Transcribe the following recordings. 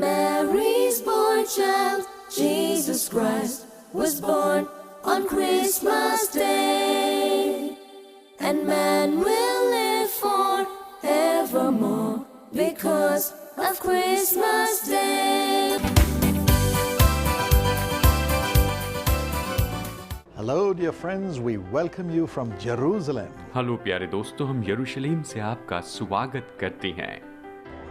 Mary's boy child, Jesus Christ, was born on Christmas Day. And man will live forevermore because of Christmas Day. Hello dear friends, we welcome you from Jerusalem. Hello प्यारे दोस्तों, हम यरूशलेम से आपका स्वागत करते हैं।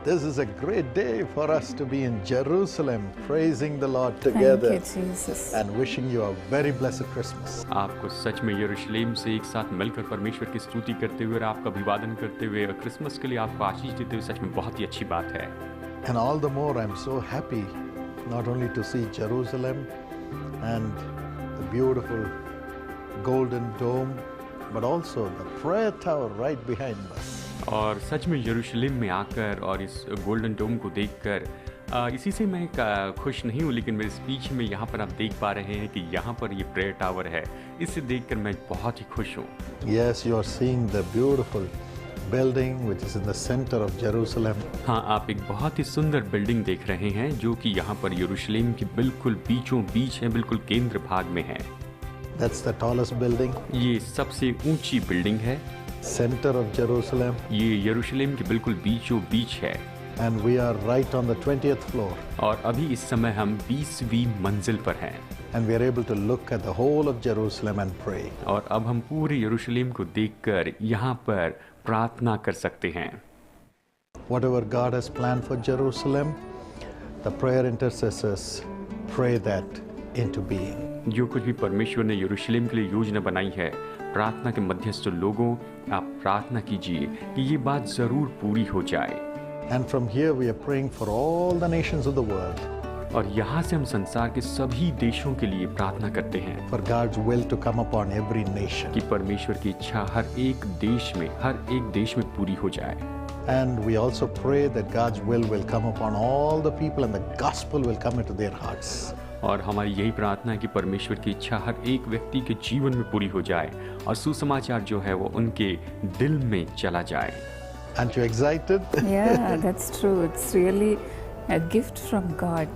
This is a great day for us to be in Jerusalem, praising the Lord together. Thank you, Jesus. And wishing you a very blessed Christmas. आपको सच में यरूशलेम से एक साथ मिलकर परमेश्वर की स्तुति करते हुए और आपका अभिवादन करते हुए और क्रिसमस के लिए आपको आशीष देते हुए सच में बहुत ही अच्छी बात है। And all the more I'm so happy not only to see Jerusalem and the beautiful golden dome, but also the prayer tower right behind us. और सच में यरूशलेम में आकर और इस गोल्डन डोम को देखकर इसी से मैं खुश नहीं हूँ, लेकिन मेरे स्पीच में यहाँ पर आप देख पा रहे हैं कि यहाँ पर ये प्रेयर टावर है। इसे देखकर मैं बहुत ही खुश हूँ। Yes, you are seeing the beautiful building which is in the center of Jerusalem. हाँ, आप एक बहुत ही सुंदर बिल्डिंग देख रहे हैं जो कि यहाँ पर यरूशलेम के बिल्कुल बीचों बीच है, बिल्कुल केंद्र भाग में है। That's the tallest building. ये सबसे ऊंची बिल्डिंग है। Center of Jerusalem. ये यरूशलेम के बिल्कुल बीचों बीच है। And we are right on the 20th floor. और अभी इस समय हम 20वीं मंजिल पर हैं। And we are able to look at the whole of Jerusalem and pray. और अब हम पूरे यरूशलेम को देखकर यहाँ पर प्रार्थना कर सकते हैं। Whatever God has planned for Jerusalem, the prayer intercessors pray that into being. जो कुछ भी परमेश्वर ने यरूशलेम के लिए योजना बनाई है, प्रार्थना के मध्यस्थ लोगों, आप प्रार्थना कीजिए कि ये बात जरूर पूरी हो जाए। And from here we are praying for all the nations of the world. और यहाँ से हम संसार के सभी देशों के लिए प्रार्थना करते हैं। For God's will to come upon every nation. कि परमेश्वर की इच्छा हर एक देश में पूरी हो जाए। And we also pray that God's will come upon all the people and the gospel will come into their hearts. और हमारी यही प्रार्थना है कि परमेश्वर की इच्छा हर एक व्यक्ति के जीवन में पूरी हो जाए और सुसमाचार जो है वो उनके दिल में चला जाए। Aren't you excited? Yeah, that's true. It's really a gift from God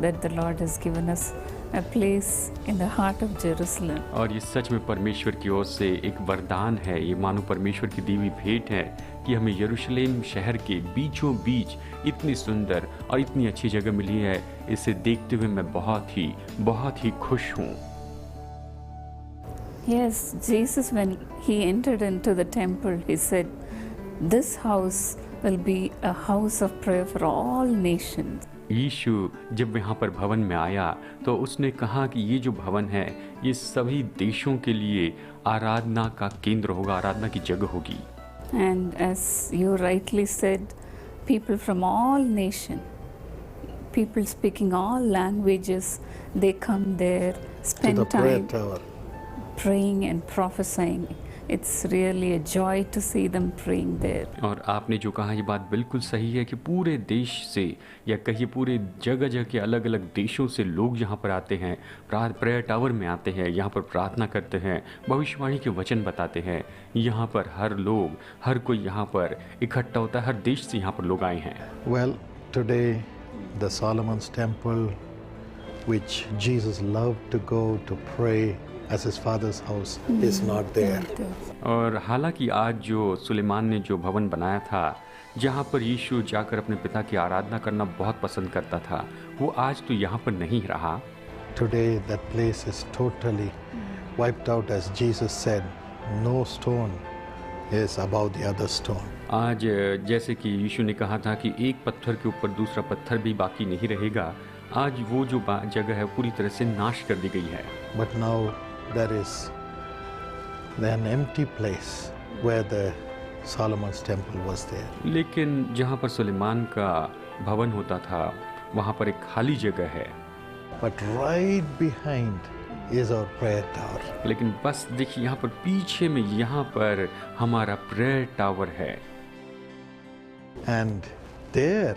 that the Lord has given us a place in the heart of Jerusalem. और ये सच में परमेश्वर की ओर से एक वरदान है, ये मानो परमेश्वर की दी हुई भेंट है कि हमें यरूशलेम शहर के बीचों बीच इतनी सुंदर और इतनी अच्छी जगह मिली है। इसे देखते हुए मैं बहुत ही खुश हूँ। Yes, Jesus, when he entered into the temple, he said, "This house will be a house of prayer for all nations." यीशु जब यहाँ पर भवन में आया तो उसने कहा कि ये जो भवन है ये सभी देशों के लिए आराधना का केंद्र होगा, आराधना की जगह होगी। And as you rightly said, people from all nations, people speaking all languages, they come there, To spend the prayer time tower. praying and prophesying. It's really a joy to see them praying there. और आपने जो कहा ये बात बिल्कुल सही है कि पूरे देश से या कहिए पूरे जगह के अलग अलग देशों से लोग यहाँ पर आते हैं, प्रेयर टावर में आते हैं, यहाँ पर प्रार्थना करते हैं, भविष्यवाणी के वचन बताते हैं। यहाँ पर हर कोई यहाँ पर इकट्ठा होता है, हर देश से यहाँ पर लोग आए हैं। Well, today the Solomon's temple, which Jesus loved to go to pray as his father's house, is not there. और हालांकि आज जो सुलेमान ने जो भवन बनाया था जहाँ पर यीशु जाकर अपने पिता की आराधना करना बहुत पसंद करता था, वो आज तो यहाँ पर नहीं रहा। Today that place is totally wiped out, as Jesus said, no stone is above the other stone. आज जैसे कि यीशु ने कहा था कि एक पत्थर के ऊपर दूसरा पत्थर भी बाकी नहीं रहेगा, आज वो जो जगह है पूरी तरह से नाश कर दी गई है। But now there is an empty place where the Solomon's temple was there. लेकिन जहाँ पर सुलेमान का भवन होता था वहाँ पर एक खाली जगह है। But right behind is our prayer tower. लेकिन बस देखिए यहाँ पर पीछे में यहाँ पर हमारा प्रेयर टावर है। And there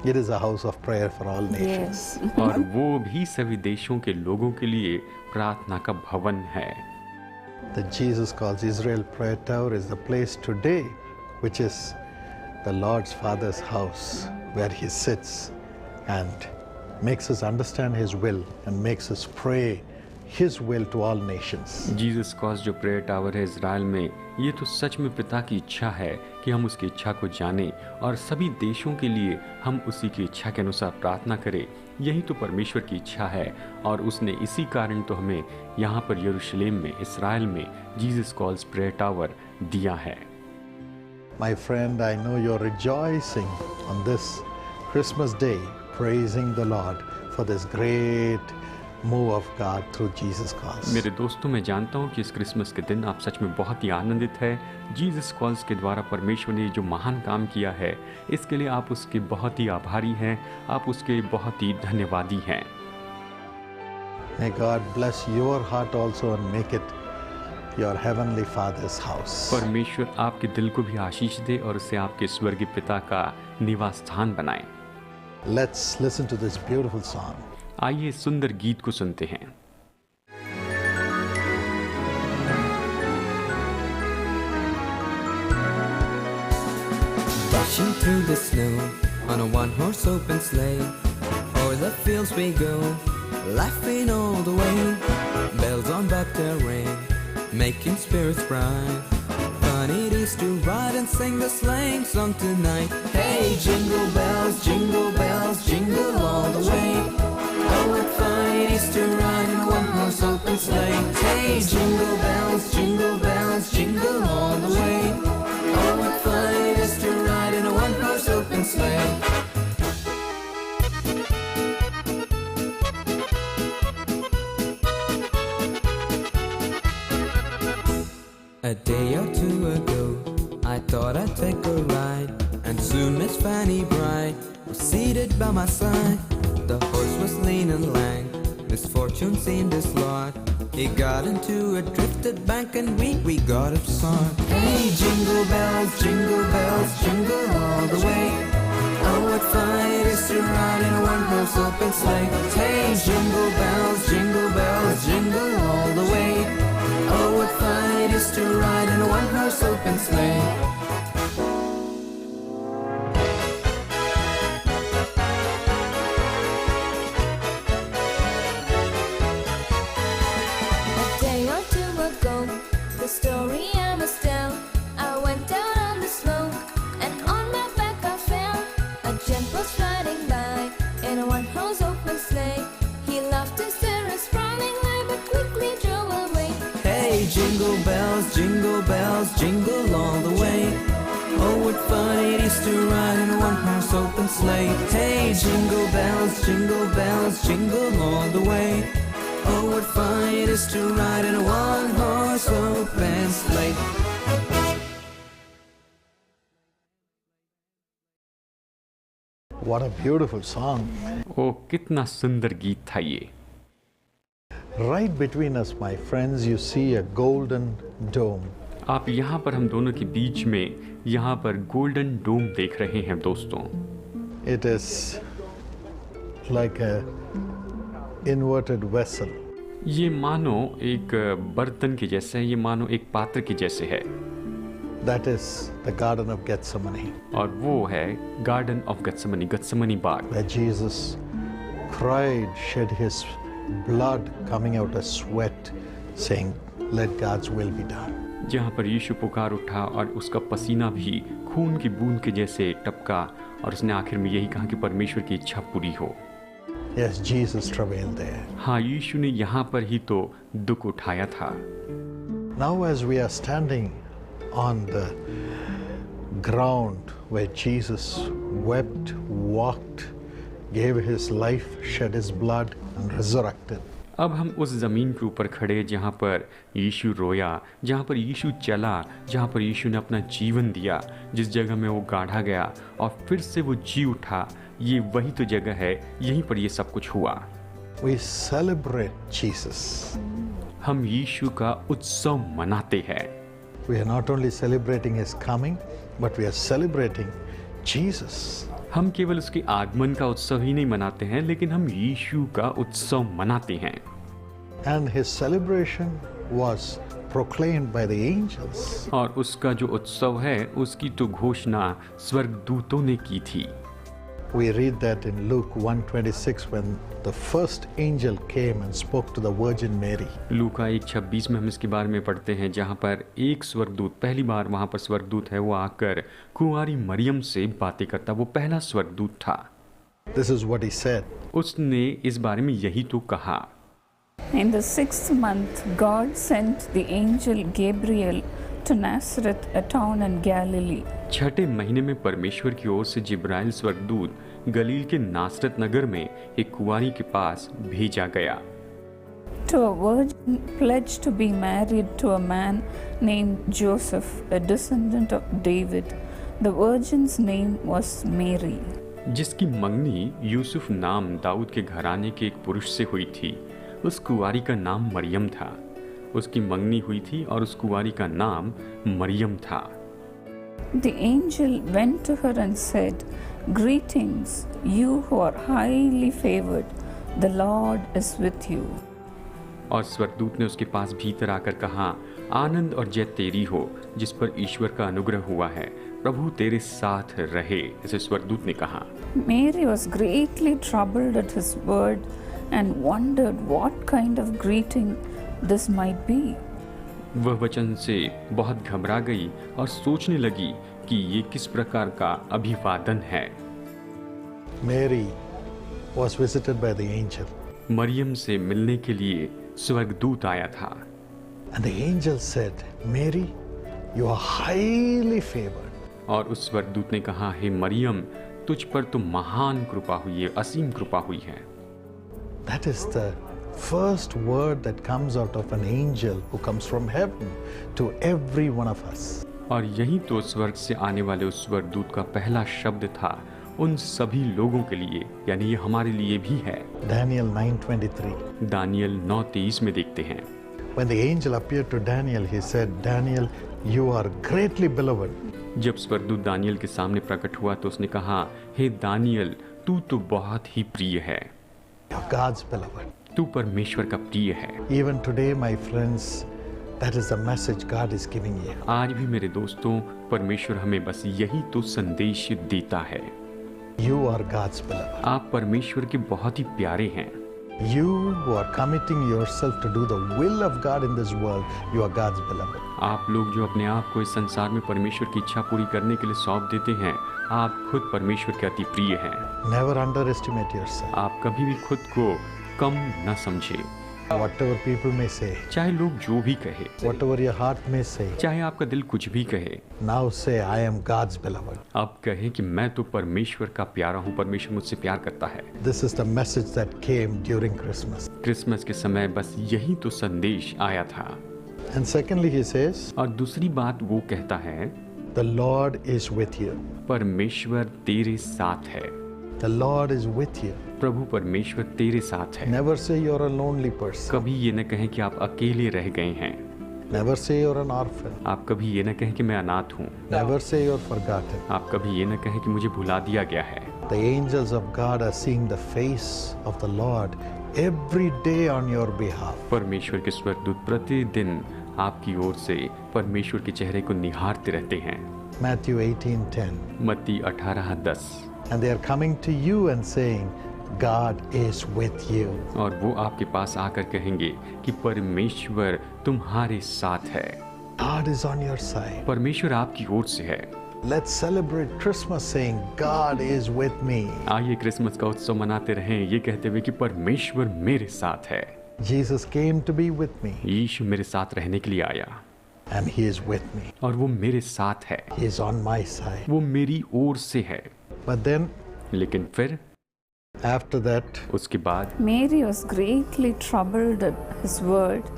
it is a house of prayer for all nations. Yes. और वो भी सभी देशों के लोगों के लिए प्रार्थना का भवन है। The Jesus calls Israel Prayer Tower is the place today which is the Lord's Father's house where he sits and makes us understand His will and makes us pray His will to all nations. Jesus cause जो prayer tower है Israel में, ये तो सच में पिता की इच्छा है कि हम उसकी इच्छा को जानें और सभी देशों के लिए हम उसी की इच्छा के अनुसार प्रार्थना करें। यही तो परमेश्वर की इच्छा है और उसने इसी कारण तो हमें यहाँ पर यरूशलेम में, इज़राइल में जीसस कॉल्स प्रेयर टावर दिया है। My friend, I know you're rejoicing on this Christmas day, praising the Lord for this great move of God through Jesus Calls. मेरे दोस्तों, मैं जानता हूँ कि इस क्रिसमस के दिन आप सच में बहुत ही आनंदित है। जीसस कॉल्स के द्वारा परमेश्वर ने जो महान काम किया है, इसके लिए आप उसके बहुत ही आभारी हैं, आप उसके बहुत ही धन्यवादी हैं। May God bless your heart also and make it your heavenly Father's house. परमेश्वर आपके दिल को भी आशीष दे और उसे आपके स्वर्गीय पिता का निवास स्थान बनाए। Let's listen to this beautiful song. आइए सुंदर गीत को सुनते हैं। Dashing through the snow on a one-horse open sleigh, o'er the fields we go, laughing all the way. Bells on bobtail ring, making spirits bright. Fun it is to ride and sing the sleighing song tonight. Hey, jingle bells, jingle all the way. Oh, what fun it is to ride in a one-horse open sleigh. Hey, jingle bells, jingle all the way. Oh, what fun it is to ride in a one-horse open sleigh. A day or two ago, I thought I'd take a ride, and soon Miss Fanny Bright was seated by my side. The horse was lean and lank, misfortune seemed his lot. He got into a drifted bank and we got upset. Hey, jingle bells, jingle all the way. Oh, what fun it is to ride in a one-horse open sleigh. Hey, jingle bells, jingle all the way. Oh, what fun it is to ride in a one-horse open sleigh. The story I must tell. I went out on the smoke, and on my back I fell. A gent was riding by in a one-horse open sleigh. He laughed his terrors, frowning high, but quickly drove away. Hey, jingle bells, jingle all the way. Oh, what fun it is to ride in a one-horse open sleigh. Hey, jingle bells, jingle all the way. Oh, what fun it is to ride in a one-horse open sleigh. What a beautiful song. ओ कितना सुंदर गीत था ये। Right between us, my friends, you see a golden dome. आप यहाँ पर हम दोनों के बीच में यहाँ पर गोल्डन डोम देख रहे हैं दोस्तों। It is like a inverted vessel. ये मानो एक बर्तन के जैसे है, ये मानो एक पात्र के जैसे है। That is the Garden of Gethsemane, और वो है गार्डन ऑफ गत्समनी, गत्समनी बाग, where Jesus cried, shed his blood coming out as sweat, saying, "Let God's will be done." जहाँ पर यीशु पुकार उठा और उसका पसीना भी खून की बूंद के जैसे टपका और उसने आखिर में यही कहा कि परमेश्वर की इच्छा पूरी हो। Yes, Jesus travailed there. हाँ, यीशु ने यहाँ पर ही तो दुख उठाया था। Now as we are standing on the ground where Jesus wept, walked, gave his life, shed his blood and resurrected. अब हम उस ज़मीन के ऊपर खड़े जहाँ पर यीशु रोया, जहाँ पर यीशु चला, जहाँ पर यीशु ने अपना जीवन दिया, जिस जगह में वो गाढ़ा गया और फिर से वो जी उठा, ये वही तो जगह है, यहीं पर ये सब कुछ हुआ। We celebrate Jesus. हम यीशु का उत्सव मनाते हैं। We are not only celebrating his coming, but we are celebrating Jesus. हम केवल उसके आगमन का उत्सव ही नहीं मनाते हैं, लेकिन हम यीशु का उत्सव मनाते हैं। And his celebration was proclaimed by the angels. और उसका जो उत्सव है, उसकी तो घोषणा स्वर्गदूतों ने की थी। We read that in Luke 1:26 when the first angel came and spoke to the Virgin Mary. लूका 1:26 में हम इसके बारे में पढ़ते हैं, जहाँ पर एक स्वर्गदूत, पहली बार वहाँ पर स्वर्गदूत है, वो आकर कुंवारी मरियम से बातें करता। वो पहला स्वर्गदूत था। This is what he said. उसने इस बारे में यही तो कहा। In the 6th month, God sent the angel Gabriel to Nazareth, a town in Galilee. छठे महीने में परमेश्वर की ओर से जिब्राइल स्वर्गदूत गलील के नासरत नगर में एक कुंवारी के पास भेजा गया। To a virgin pledged to be married to a man named Joseph, a descendant of David. The virgin's name was Mary. जिसकी मंगनी यूसुफ नाम दाऊद के घराने के एक पुरुष से हुई थी। उस कुंवारी का नाम मरियम था। उसकी मंगनी हुई थी और उस कुंवारी का नाम मरियम था। The angel went to her and said, "Greetings, you who are highly favored. The Lord is with you." और स्वर्गदूत ने उसके पास भीतर आकर कहा, आनंद और जय तेरी हो, जिस पर ईश्वर का अनुग्रह हुआ है, प्रभु तेरे साथ रहे। ऐसे स्वर्गदूत ने कहा। Mary was greatly troubled at his word and wondered what kind of greeting this might be. वह वचन से बहुत घबरा गई और सोचने लगी कि ये किस प्रकार का अभिवादन है। Mary was visited by the angel. Maryam से मिलने के लिए स्वर्गदूत आया था। And the angel said, Mary, you are highly favored. और उस स्वर्गदूत ने कहा, हे मरियम, तुझ पर तो महान कृपा हुई है, असीम कृपा हुई है। That is the first word that comes out of an angel who comes from heaven to every one of us. और यही तो स्वर्ग से आने वाले उस स्वर्गदूत का पहला शब्द था उन सभी लोगों के लिए, यानी ये हमारे लिए भी है। Daniel 9:23. दानियल 9:23 में देखते हैं। When the angel appeared to Daniel, he said, Daniel, you are greatly beloved. जब स्वर्गदूत दानियल के सामने प्रकट हुआ तो उसने कहा, हे दानियल, तू तो बहुत ही प्रिय है। You're God's beloved. तू परमेश्वर का प्रिय है। Even today, my friends, that is the message God is giving you. आज भी मेरे दोस्तों, परमेश्वर हमें बस यही तो संदेश देता है। You are God's beloved. आप परमेश्वर के बहुत ही प्यारे हैं। You who are committing yourself to do the will of God in this world, you are God's beloved. आप लोग जो अपने आप को इस संसार में परमेश्वर की इच्छा पूरी करने के लिए सौंप देते हैं, आप खुद परमेश्वर के अति प्रिय हैं। Never underestimate yourself. आप कभी भी खुद को कम न समझे। Whatever people may say, चाहे लोग जो भी कहे, whatever your heart may say, चाहे आपका दिल कुछ भी कहे, now say, I am God's beloved. अब कहे कि मैं तो परमेश्वर का प्यारा हूँ, परमेश्वर मुझसे प्यार करता है। This is the message that came during Christmas. Christmas के समय बस यही तो संदेश आया था। And secondly, he says, और दूसरी बात वो कहता है, the Lord is with you. परमेश्वर तेरे साथ है। The Lord is with you. प्रभु परमेश्वर तेरे साथ है। Never say you're a lonely person. कभी ये न कहें कि आप अकेले रह गए हैं। Never say you're an orphan. आप कभी ये न कहें कि मैं अनाथ हूँ। Never say you're forgotten. आप कभी ये न कहें कि मुझे भुला दिया गया है। The angels of God are seeing the face of the Lord every day on your behalf. परमेश्वर के स्वर्गदूत प्रतिदिन आपकी ओर से परमेश्वर के चेहरे को निहारते रहते हैं। Matthew 18:10. मत्ती 18:10। And they are coming to you and saying, God is with you. और वो आपके पास आकर कहेंगे कि परमेश्वर तुम्हारे साथ है। God is on your side. परमेश्वर आपकी ओर से है। Let's celebrate Christmas saying, God is with me. आइए क्रिसमस का उत्सव मनाते रहें ये कहते हुए कि परमेश्वर मेरे साथ है। Jesus came to be with me यीशु मेरे साथ रहने के लिए आया and he is with me. और वो मेरे साथ है। He is on my side. वो मेरी ओर से है। But then लेकिन फिर after that, उसके बाद Mary was greatly troubled at his word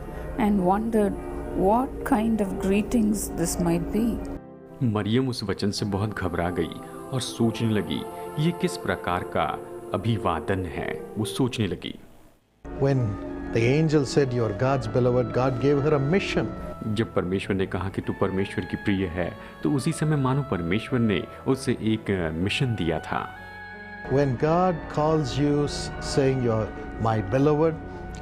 and wondered what kind of greetings this might be. Maryam उस वचन से बहुत घबरा गई और सोचने लगी ये किस प्रकार का अभिवादन है। वो सोचने लगी। when the angel said, you are God's beloved, God gave her a mission. जब परमेश्वर ने कहा कि तू परमेश्वर की प्रिय है, तो उसी समय मानो परमेश्वर ने उसे एक मिशन दिया था। When God calls you saying, you're my beloved,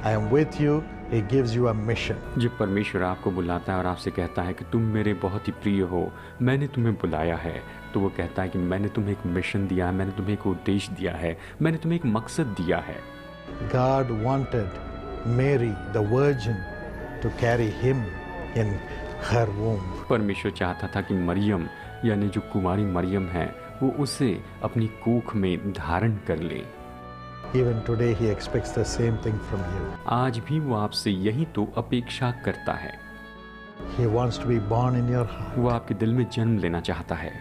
I am with you, He gives you a mission. जब परमेश्वर आपको बुलाता है और आपसे कहता है कि तुम मेरे बहुत ही प्रिय हो, मैंने तुम्हें बुलाया है, तो वो कहता है कि मैंने तुम्हें एक मिशन दिया है, मैंने तुम्हें एक उद्देश्य दिया है, मैंने तुम्हें एक मकसद दिया है। God wanted Mary, the virgin, to carry him in her womb. परमेश्वर चाहता था कि मरियम यानी जो कुमारी मरियम है वो उसे अपनी कोख में धारण कर ले। Even today he expects the same thing from you. आज भी वो आपसे यही तो अपेक्षा करता है। He wants to be born in your heart. वो आपके दिल में जन्म लेना चाहता है।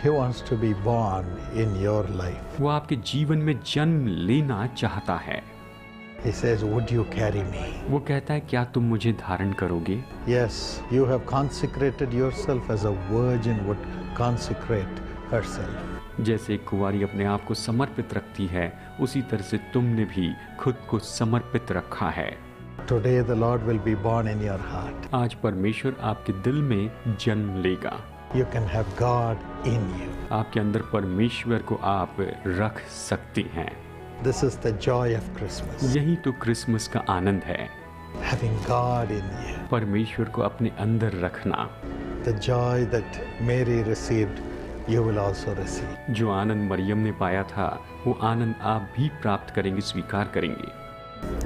He wants to be born in your life. वो आपके जीवन में जन्म लेना चाहता है। He says, would you carry me? वो कहता है क्या तुम मुझे धारण करोगे? Yes, you have consecrated yourself as a virgin would consecrate herself. जैसे एक कुंवारी अपने आप को समर्पित रखती है, उसी तरह से तुमने भी खुद को समर्पित रखा है। Today the Lord will be born in your heart. आज परमेश्वर आपके दिल में जन्म लेगा। You can have God in you. आपके अंदर परमेश्वर को आप रख सकते हैं। This is the joy of Christmas. यही तो क्रिसमस का आनंद है, Having God in you. परमेश्वर को अपने अंदर रखना। The joy that Mary received, you will also receive. जो आनंद मरियम ने पाया था, वो आनंद आप भी प्राप्त करेंगे, स्वीकार करेंगे।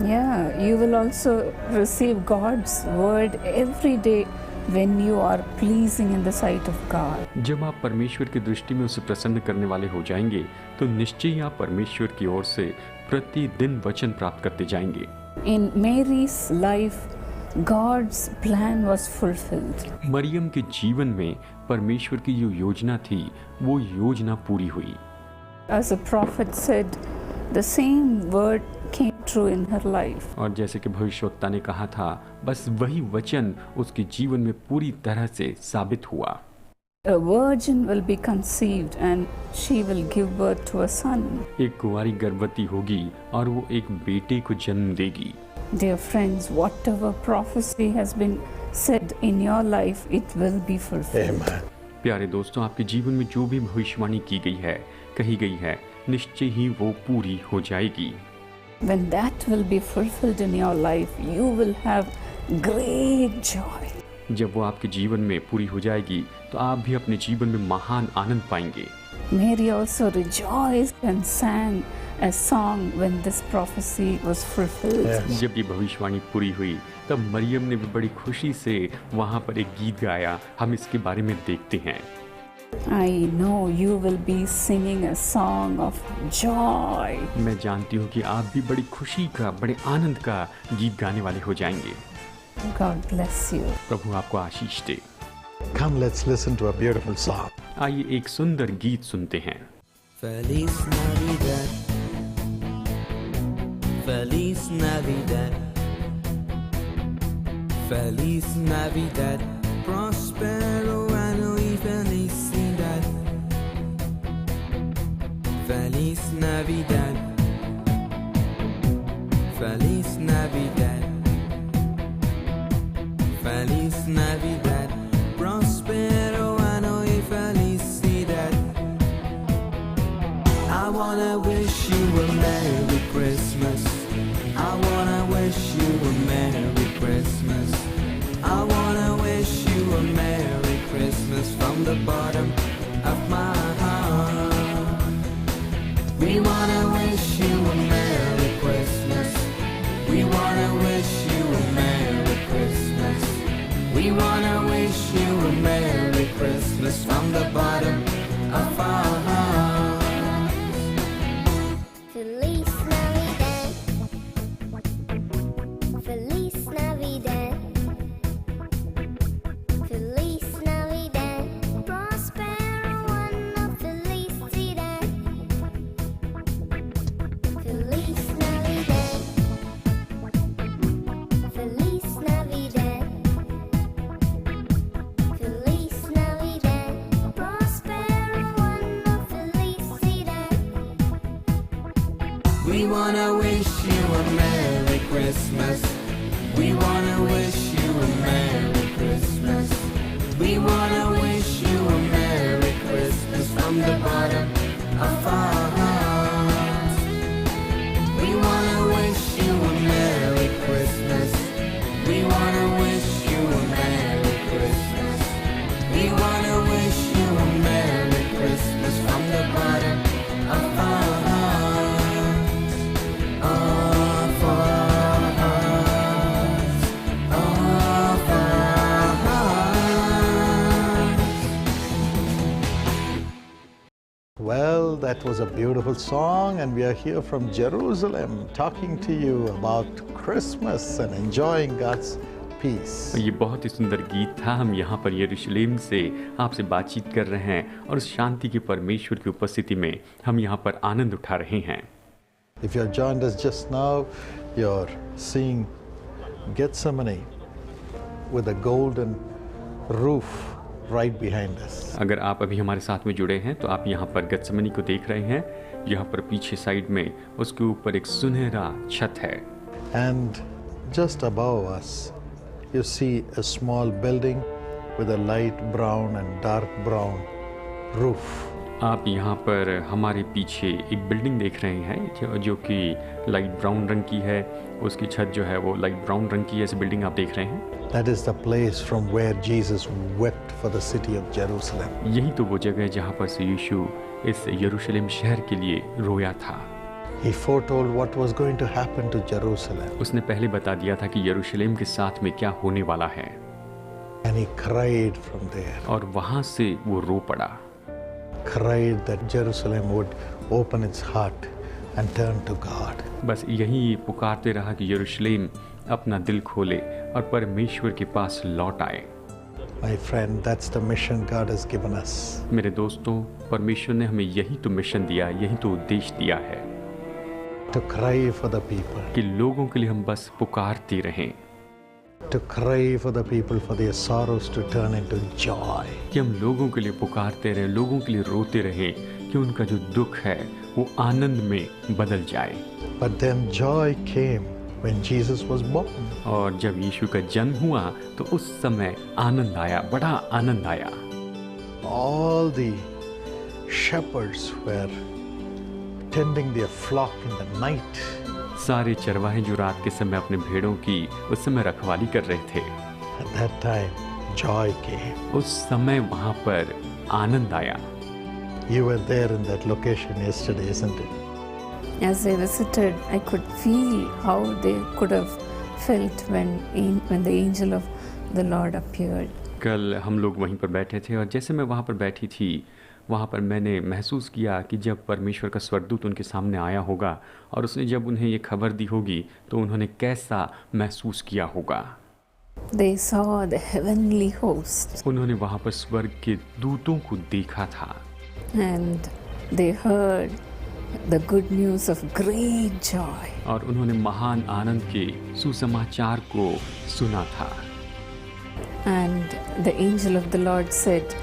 Yeah, you will also receive God's word every day when you are pleasing in the sight of God. जब आप परमेश्वर की दृष्टि में उसे प्रसन्न करने वाले हो जाएंगे, तो निश्चय ही आप परमेश्वर की ओर से प्रतिदिन वचन प्राप्त करते जाएंगे। In Mary's life, God's plan was fulfilled. Maryam के जीवन में परमेश्वर की जो योजना थी, वो योजना पूरी हुई। As a prophet said, the same word came true in her life. और जैसे कि भविष्यवक्ता ने कहा था, बस वही वचन उसके जीवन में पूरी तरह से साबित हुआ। A virgin will be conceived and she will give birth to a son. एक कुंवारी गर्भवती होगी और वो एक बेटे को जन्म देगी। Dear friends, whatever prophecy has been said in your life, it will be fulfilled. Amen. प्यारे दोस्तों, आपके जीवन में जो भी भविष्यवाणी की गई है, कही गई है, निश्चय ही वो पूरी हो जाएगी। When that will be fulfilled in your life, you will have great joy. जब वो आपके जीवन में पूरी हो जाएगी, तो आप भी अपने जीवन में महान आनंद पाएंगे। Mary also rejoiced and sang a song when this prophecy was fulfilled. Yes. जब ये भविष्यवाणी पूरी हुई, तब मरियम ने भी बड़ी खुशी से वहाँ पर एक गीत गाया। हम इसके बारे में देखते हैं। I know you will be singing a song of joy. मैं जानती हूँ कि आप भी बड़ी खुशी का, बड़े आनंद का गीत गाने वाले हो जाएंगे। God bless you. प्रभु आपको आशीष दे। Come, let's listen to a beautiful song. आइए एक सुंदर गीत सुनते हैं। Feliz Navidad. Feliz Navidad. Feliz Navidad. Prospero ano y felicidad. Feliz Navidad. Feliz Navidad. Feliz Navidad. Prospero ano y felicidad. I wanna wish you a Merry Christmas. I wanna wish you a Merry Christmas. I wanna wish you a Merry Christmas from the bottom of my heart. We wanna wish you a Merry Christmas. We wanna wish you a Merry Christmas. We wanna wish you a Merry Christmas from the bottom of our hearts. Feliz Navidad. Feliz Navidad. Feliz Navidad. Prospero ano felicidad. Feliz Navidad. Feliz Navidad. Feliz Navidad. Prospero ano felicidad. We wanna wish you a Merry Christmas. We wanna wish you a Merry Christmas. We wanna wish you a Merry Christmas from the bottom of our hearts. We wanna wish you a Merry Christmas. That was a beautiful song, and we are here from Jerusalem talking to you about Christmas and enjoying God's peace. ये बहुत ही सुंदर गीत था। हम यहाँ पर यरूशलेम से आपसे बातचीत कर रहे हैं और उस शांति के परमेश्वर की उपस्थिति में हम यहाँ पर आनंद उठा रहे हैं। If you have joined us just now, you're seeing Gethsemane with a golden roof right behind us. अगर आप अभी हमारे साथ में जुड़े हैं तो आप यहाँ पर गethsemane को देख रहे हैं। यहाँ पर पीछे साइड में उसके ऊपर एक सुनहरा छत है। And just above us, you see a small building with a light brown and dark brown roof. आप यहाँ पर हमारे पीछे एक बिल्डिंग देख रहे हैं जो कि लाइट ब्राउन रंग की है। उसकी छत जो है वो लाइट ब्राउन रंग की ऐसी बिल्डिंग आप देख रहे हैं। That is the place from where Jesus wept for the city of Jerusalem. यही तो वो जगह है जहाँ पर से यीशु इस यरूशलेम शहर के लिए रोया था। He foretold what was going to happen to Jerusalem. उसने पहले बता दिया था कि यरूशलेम के साथ में क्या होने वाला है। And he cried from there. और वहाँ से वो रो पड़ा। Cried that Jerusalem would open its heart and turn to God. बस यही पुकारते रहा कि यरूशलेम अपना दिल खोले और परमेश्वर के पास लौट आए। My friend, that's the mission God has given us. मेरे दोस्तों, परमेश्वर ने हमें यही तो मिशन दिया, यही तो उद्देश्य दिया है To cry for the people. कि लोगों के लिए हम बस पुकारते रहें, To cry for the people for their sorrows to turn into joy. कि हम लोगों के लिए पुकारते रहें, लोगों के लिए रोते रहें कि उनका जो दुख है वो आनंद में बदल जाए। But then joy came when Jesus was born. और जब यीशु का जन्म हुआ तो उस समय आनंद आया, बड़ा आनंद आया। All the shepherds were tending their flock in the night. सारे चरवाहे जो रात के समय अपने भेड़ों की उस समय रखवाली कर रहे थे, At that time, joy came. उस समय वहाँ पर आनंद आया। You were there in that location yesterday, isn't it? As I visited, I could feel how they could have felt when the angel of the Lord appeared. कल हम लोग वहीं पर बैठे थे और जैसे मैं वहाँ पर बैठी थी, वहाँ पर मैंने महसूस किया कि जब परमेश्वर का स्वर्गदूत उनके सामने आया होगा और उसने जब उन्हें ये खबर दी होगी तो उन्होंने कैसा महसूस किया होगा। They saw the heavenly host उन्होंने वहाँ पर स्वर्ग के दूतों को देखा था and they heard the good news of great joy. और उन्होंने महान आनंद के सुसमाचार को सुना था। And the angel of the Lord said,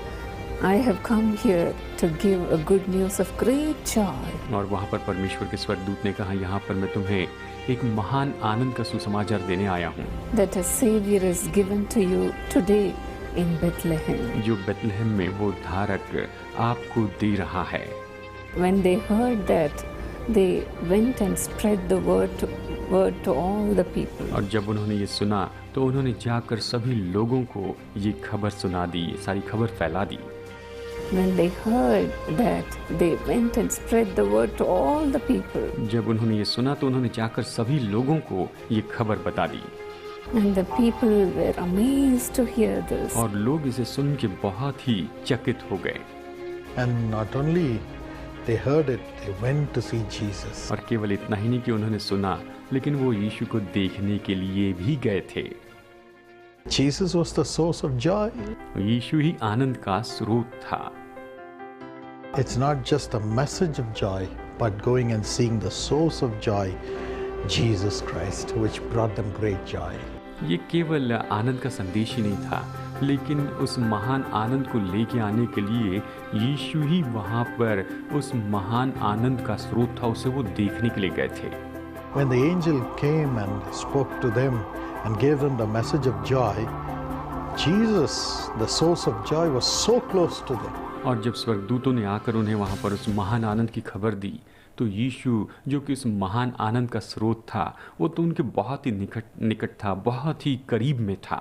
I have come here to give a good news of great joy. और वहाँ पर परमेश्वर के स्वर्गदूत ने कहा, यहाँ पर मैं तुम्हें एक महान आनंद का सुसमाचार देने आया हूँ, That a Savior is given to you today in Bethlehem. जो बेथलेहम में वो धारक आपको दे रहा है। When they heard that, they went and spread the word to all the people. और जब उन्होंने ये सुना तो उन्होंने जाकर सभी लोगों को ये खबर सुना दी, सारी खबर फैला दी। When they heard that, they went and spread the word to all the people. जब उन्होंने ये सुना तो उन्होंने जाकर सभी लोगों को ये खबर बता दी। And the people were amazed to hear this. और लोग इसे सुन के बहुत ही चकित हो गए। And not only they heard it, they went to see Jesus. और केवल इतना ही नहीं कि उन्होंने सुना, लेकिन वो यीशु को देखने के लिए भी गए थे। Jesus was the source of joy. यीशु ही आनंद का स्रोत था। It's not just a message of joy, but going and seeing the source of joy, Jesus Christ, which brought them great joy. ये केवल आनंद का संदेश ही नहीं था, लेकिन उस महान आनंद को लेके आने के लिए यीशु ही वहाँ पर उस महान आनंद का स्रोत था, उसे वो देखने के लिए गए थे। When the angel came and spoke to them and gave them the message of joy, Jesus, the source of joy, was so close to them. और जब स्वर्गदूतों ने आकर उन्हें वहाँ पर उस महान आनंद की खबर दी, तो यीशु जो कि उस महान आनंद का स्रोत था, वो तो उनके बहुत ही निकट था, बहुत ही करीब में था।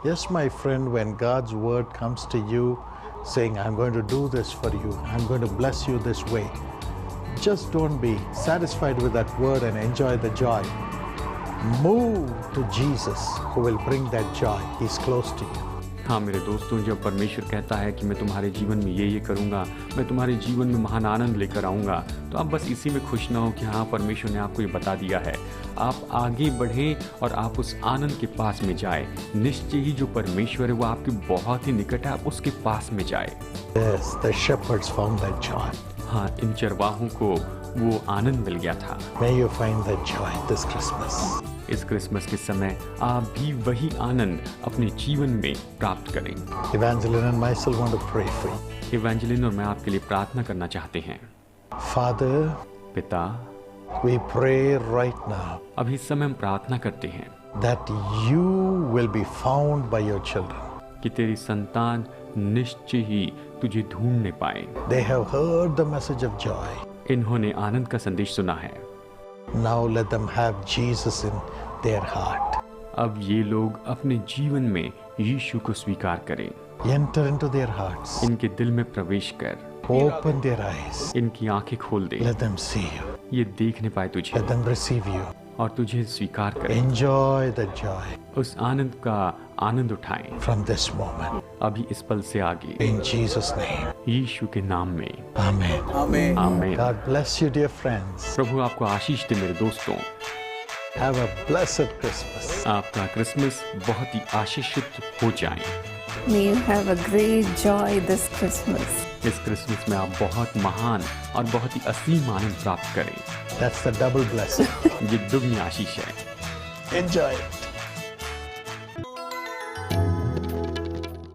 Yes, my friend, when God's word comes to you saying, I'm going to do this for you, I'm going to bless you this way, just don't be satisfied with that word and enjoy the joy. Move to Jesus who will bring that joy. He's close to you. हाँ मेरे दोस्तों, जब परमेश्वर कहता है कि मैं तुम्हारे जीवन में ये करूँगा, मैं तुम्हारे जीवन में महान आनंद लेकर आऊँगा, तो आप बस इसी में खुश ना हो कि हाँ परमेश्वर ने आपको ये बता दिया है। आप आगे बढ़ें और आप उस आनंद के पास में जाए। निश्चय ही जो परमेश्वर है वो आपके बहुत ही निकट है, आप उसके पास में जाए। Yes, the shepherds found that joy. हाँ, इन चरवाहों को वो आनंद मिल गया था। May you find that joy this Christmas. इस क्रिसमस के समय आप भी वही आनंद अपने जीवन में प्राप्त करें। Evangeline and myself want to pray for you. इवेंजेलिन और मैं आपके लिए प्रार्थना करना चाहते हैं। Father, पिता, we pray right now अभी इस समय हम प्रार्थना करते हैं that you will be found by your children. कि तेरी संतान निश्चय ही तुझे ढूंढने पाए। They have heard the message of joy. इन्होंने आनंद का संदेश सुना है। Now let them have Jesus in their heart. अब ये लोग अपने जीवन में यीशु को स्वीकार करें। Enter into their hearts. इनके दिल में प्रवेश कर, Open their eyes. इनकी आंखें खोल दे, Let them see you. ये देखने पाए तुझे Let them receive you. और तुझे स्वीकार करें। Enjoy the joy उस आनंद का आनंद उठाएं from this moment. अभी इस पल से आगे, In Jesus' name. यीशु के नाम में। Amen. आमीन। God bless you, dear friends. प्रभु आपको आशीष दे मेरे दोस्तों। Have a blessed Christmas. आपका क्रिसमस बहुत ही आशीषित हो जाए। May you have a great joy this Christmas. इस क्रिसमस में आप बहुत महान और बहुत ही असीम आनंद प्राप्त करें। That's the double blessing. ये दुगनी आशीष है। Enjoy it.